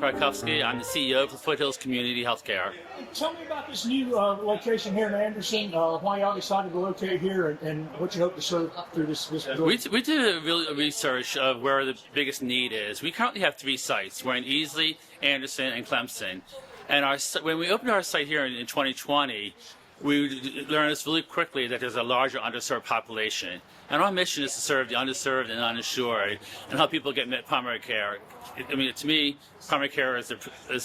Mark Rakowski. I'm the CEO of Foothills Community Health Care. Tell me about this new location here in Anderson, why y'all decided to locate here, and what you hope to serve through this We did a real research of where the biggest need is. We currently have 3 sites. We're in Easley, Anderson, and Clemson. And when we opened our site here in 2020, we learned this really quickly that there's a larger underserved population. And our mission is to serve the underserved and uninsured and help people get primary care. I mean, to me, primary care is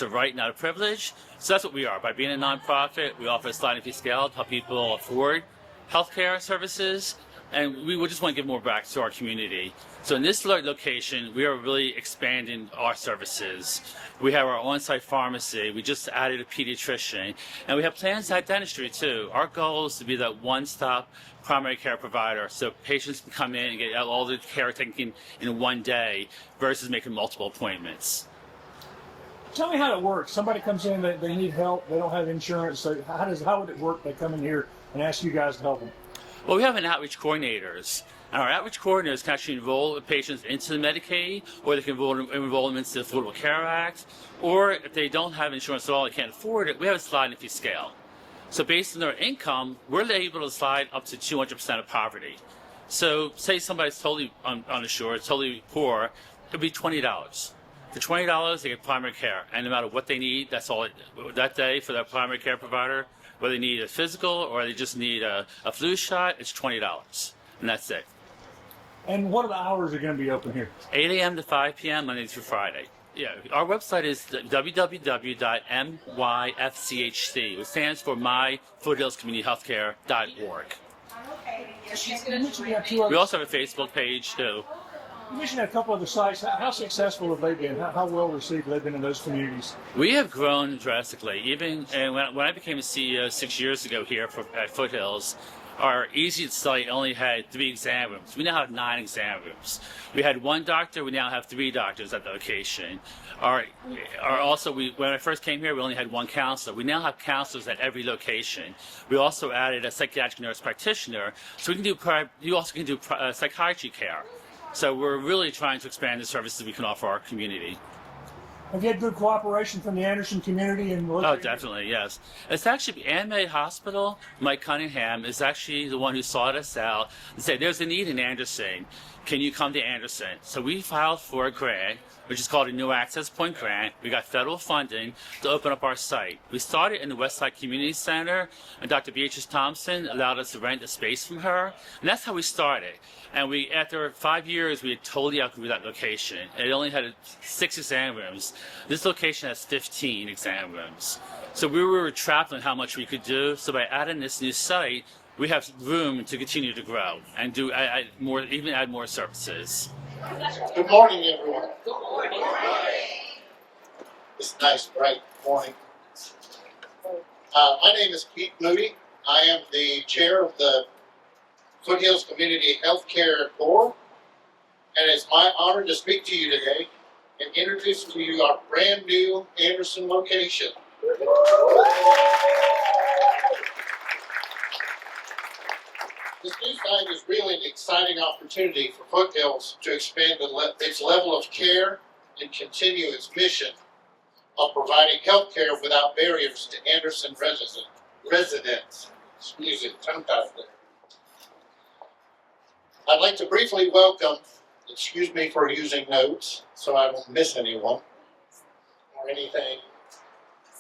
a right, not a privilege. So that's what we are. By being a nonprofit, we offer a sliding fee scale to help people afford healthcare services. And we would just want to give more back to our community. So in this location, we are really expanding our services. We have our on-site pharmacy. We just added a pediatrician. And we have plans to add dentistry, too. Our goal is to be that one-stop primary care provider so patients can come in and get all the care taken in one day versus making multiple appointments. Tell me how it works. Somebody comes in, they need help, they don't have insurance. So how would it work? They come in here and ask you guys to help them. Well, we have an outreach coordinators, and our outreach coordinators can actually enroll patients into the Medicaid, or they can enroll them into the Affordable Care Act, or if they don't have insurance at all, they can't afford it, we have a sliding fee scale. So based on their income, we're able to slide up to 200% of poverty. So say somebody's totally uninsured, totally poor, it'd be $20. For $20, they get primary care, and no matter what they need, that's all that day for their primary care provider. Whether they need a physical or they just need a flu shot, it's $20, and that's it. And what are the hours are going to be open here? 8 a.m. to 5 p.m. Monday through Friday. Yeah, our website is www.myfchc, which stands for myfoothillscommunityhealthcare.org. We also have a Facebook page, too. You mentioned a couple of the sites. How successful have they been? How well received have they been in those communities? We have grown drastically. Even when I became a CEO 6 years ago here at Foothills, our Easley site only had 3 exam rooms. We now have 9 exam rooms. We had 1 doctor. We now have 3 doctors at the location. When I first came here, we only had 1 counselor. We now have counselors at every location. We also added a psychiatric nurse practitioner, so you also can do psychiatry care. So we're really trying to expand the services we can offer our community. Have you had good cooperation from the Anderson community? Oh, definitely, yes. It's actually AMA Hospital. Mike Cunningham is actually the one who sought us out and said, there's a need in Anderson. Can you come to Anderson? So we filed for a grant, which is called a New Access Point Grant. We got federal funding to open up our site. We started in the Westside Community Center, and Dr. Beatrice Thompson allowed us to rent a space from her, and that's how we started. And after 5 years, we had totally outgrew that location. It only had 6 exam rooms. This location has 15 exam rooms. So we were trapped on how much we could do. So by adding this new site, we have room to continue to grow and add more services. Good morning, everyone. Good morning. It's a nice, bright morning. My name is Pete Moody. I am the chair of the Foothills Community Health Care Board, and it's my honor to speak to you today and introduce to you our brand new Anderson location. This new site is really an exciting opportunity for Foothills to expand its level of care and continue its mission of providing health care without barriers to Anderson residents. Excuse me, tongue-tied there. I'd like to briefly welcome, excuse me for using notes so I don't miss anyone or anything.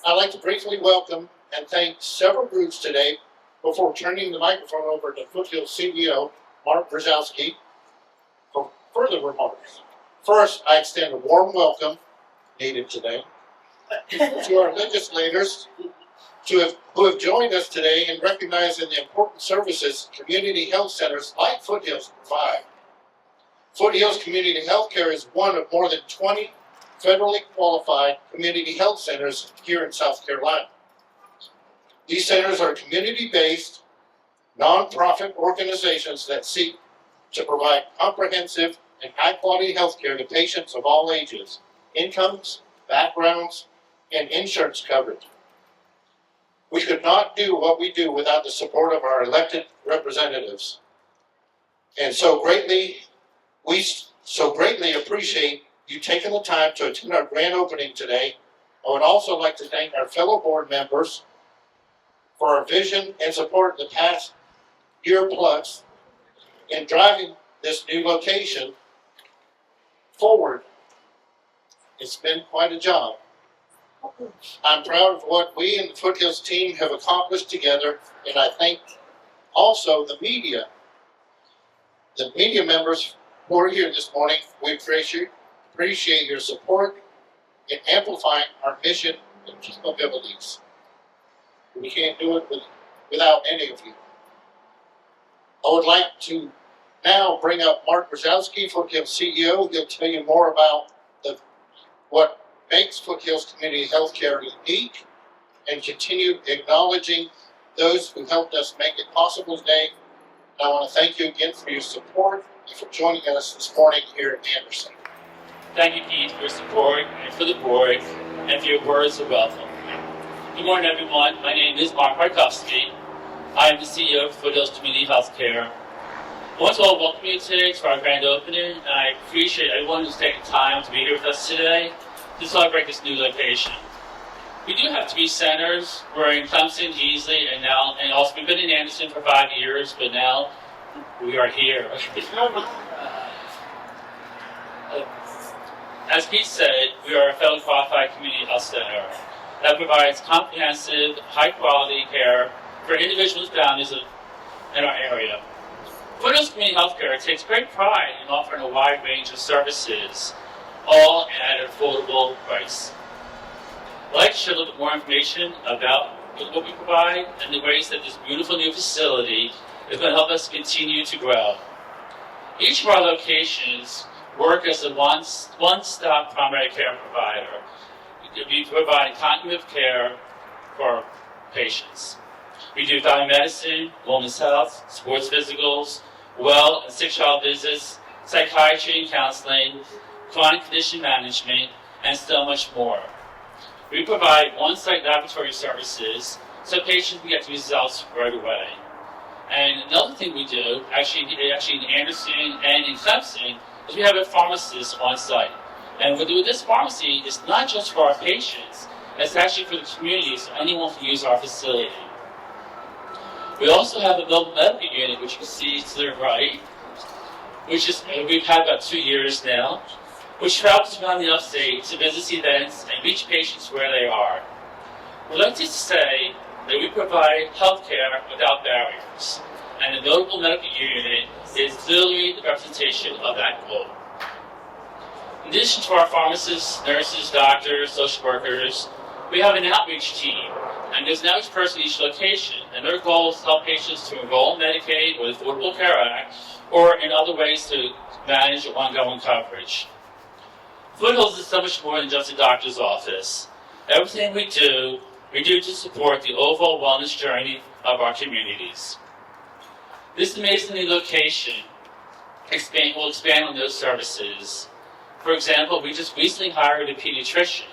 I'd like to briefly welcome and thank several groups today before turning the microphone over to Foothills CEO, Mark Brzezowski, for further remarks. First, I extend a warm welcome, needed today, to our legislators who have joined us today in recognizing the important services community health centers like Foothills provide. Foothills Community Health Care is one of more than 20 federally qualified community health centers here in South Carolina. These centers are community-based, nonprofit organizations that seek to provide comprehensive and high-quality health care to patients of all ages, incomes, backgrounds, and insurance coverage. We could not do what we do without the support of our elected representatives. And we so greatly appreciate you taking the time to attend our grand opening today. I would also like to thank our fellow board members for our vision and support the past year plus in driving this new location forward. It's been quite a job. I'm proud of what we and the Foothills team have accomplished together, and I thank also the media members who are here this morning. We appreciate your support in amplifying our mission and capabilities. We can't do it without any of you. I would like to now bring up Mark Brzezowski, Foothills CEO. He'll tell you more about what makes Foothills Community Health Care unique, and continue acknowledging those who helped us make it possible today. And I want to thank you again for your support and for joining us this morning here at Anderson. Thank you, Keith, for your support and for the board and for your words of welcome. Good morning, everyone. My name is Mark Brzezowski. I am the CEO of Foothills Community Health Care. I want to welcome you today to our grand opening, and I appreciate everyone who's taken time to be here with us today to celebrate this new location. We do have 3 centers. We're in Clemson, Easley, and also we've been in Anderson for 5 years, but now we are here. As Pete said, we are a federally qualified community health center that provides comprehensive, high-quality care for individuals and families in our area. Foothills Community Health Care takes great pride in offering a wide range of services, all at an affordable price. I'd like to share a little bit more information about what we provide and the ways that this beautiful new facility is going to help us continue to grow. Each of our locations work as a one-stop primary care provider. We provide continuity of care for our patients. We do family medicine, women's health, sports physicals, well and sick child visits, psychiatry and counseling, chronic condition management, and so much more. We provide on-site laboratory services so patients can get the results right away. And another thing we do, actually in Anderson and in Clemson, is we have a pharmacist on site. And what we do with this pharmacy is not just for our patients, it's actually for the community, so anyone can use our facility. We also have a mobile medical unit, which you can see to the right, which is we've had about 2 years now, which travels around the upstate to visit events and reach patients where they are. We'd like to say that we provide health care without barriers, and the mobile medical unit is literally the representation of that goal. In addition to our pharmacists, nurses, doctors, social workers, we have an outreach team, and there's an outreach person in each location, and their goal is to help patients to enroll in Medicaid or the Affordable Care Act, or in other ways to manage ongoing coverage. Foothills is so much more than just a doctor's office. Everything we do to support the overall wellness journey of our communities. This amazing new location will expand on those services. For example, we just recently hired a pediatrician,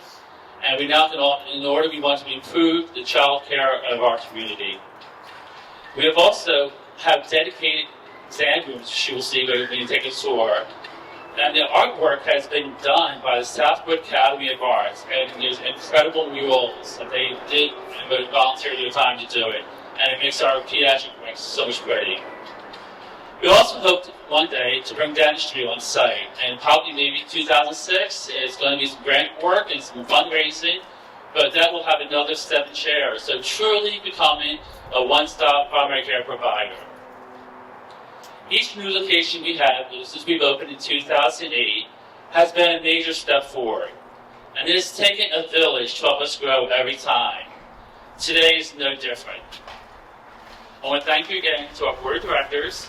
and we now we want to improve the child care of our community. We have also dedicated exam rooms, which you will see when you take a tour. And the artwork has been done by the Southwood Academy of Arts, and there's incredible murals that they did and volunteered their time to do it, and it makes our pediatric ranks so much pretty. We also hope one day to bring dentistry on site, and probably maybe 2006 is going to be some grant work and some fundraising, but that will have another 7 chairs, so truly becoming a one-stop primary care provider. Each new location we have, since we've opened in 2008, has been a major step forward. And it has taken a village to help us grow every time. Today is no different. I want to thank you again to our board of directors,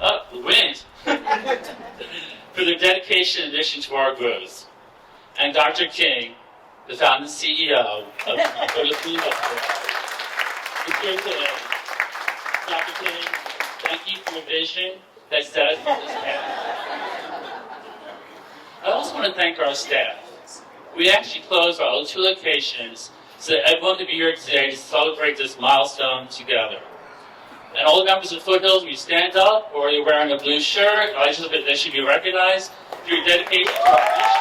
the wind, for their dedication and addition to our growth. And Dr. King, the founding CEO of Foothills Community Health Care, is here today. Dr. King, thank you for your vision that set us on this path. I also want to thank our staff. We actually closed our other 2 locations so that everyone could be here today to celebrate this milestone together. And all the members of Foothills, we stand up, or you're wearing a blue shirt, they should be recognized for your dedication to our mission.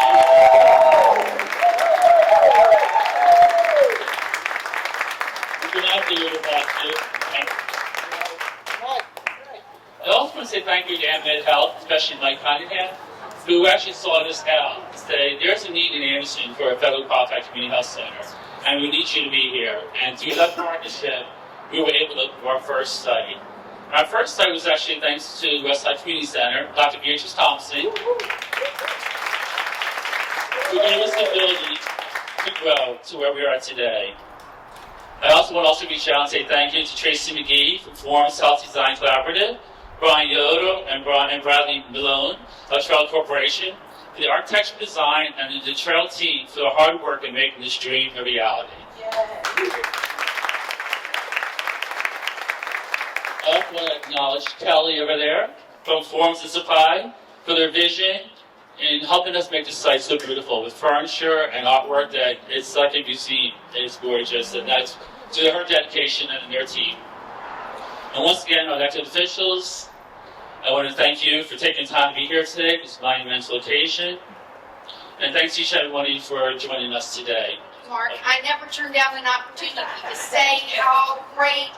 You can now do it about too. I also want to say thank you to AmMed Health, especially Mike Cunningham, who actually saw this out to say there's a need in Anderson for a federally qualified community health center, and we need you to be here. And through that partnership, we were able to open our first site. Our first site was actually thanks to Westside Community Center, Dr. Beatrice Thompson, who gave us the ability to grow to where we are today. I also want to reach out and say thank you to Tracy McGee from Forum's Health Design Collaborative, Brian Yoder and Bradley Malone of Trail Corporation for the architectural design, and the Trail team for their hard work in making this dream a reality. I also want to acknowledge Kelly over there from Forms and Supply for their vision in helping us make the site so beautiful with furniture and artwork that it's like a museum. It's gorgeous, and that's to her dedication and their team. And once again, our elected officials, I want to thank you for taking time to be here today, this monumental occasion. And thanks to each and every one of you for joining us today. Mark, I never turned down an opportunity to say how great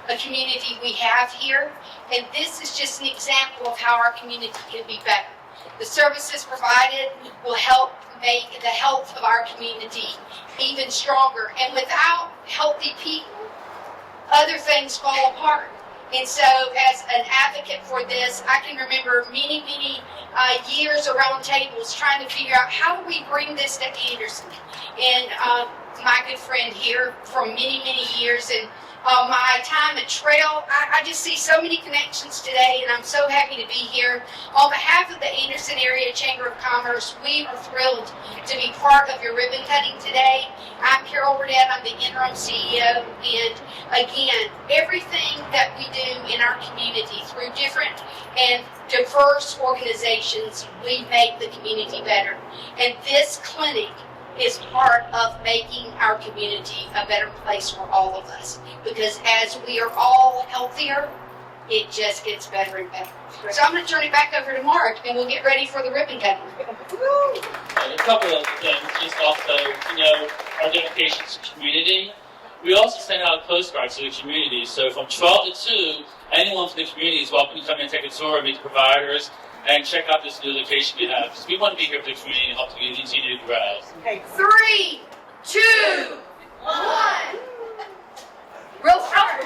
a community we have here. And this is just an example of how our community can be better. The services provided will help make the health of our community even stronger. And without healthy people, other things fall apart. And so as an advocate for this, I can remember many years around tables trying to figure out how do we bring this to Anderson. And my good friend here from many years, and my time at Trail, I just see so many connections today, and I'm so happy to be here. On behalf of the Anderson Area Chamber of Commerce, we are thrilled to be part of your ribbon cutting today. I'm Carol Burdett, I'm the interim CEO, and again, everything that we do in our community through different and diverse organizations, we make the community better. And this clinic is part of making our community a better place for all of us. Because as we are all healthier, it just gets better and better. So I'm going to turn it back over to Mark, and we'll get ready for the ribbon cutting. A couple of things, just also, our dedication to the community. We also send out postcards to the community. So from 12 to 2, anyone from the community is welcome to come in and take a tour, meet the providers, and check out this new location we have. Because we want to be here for the community and help the community continue to grow. Okay, 3, 2, 1. Real hard.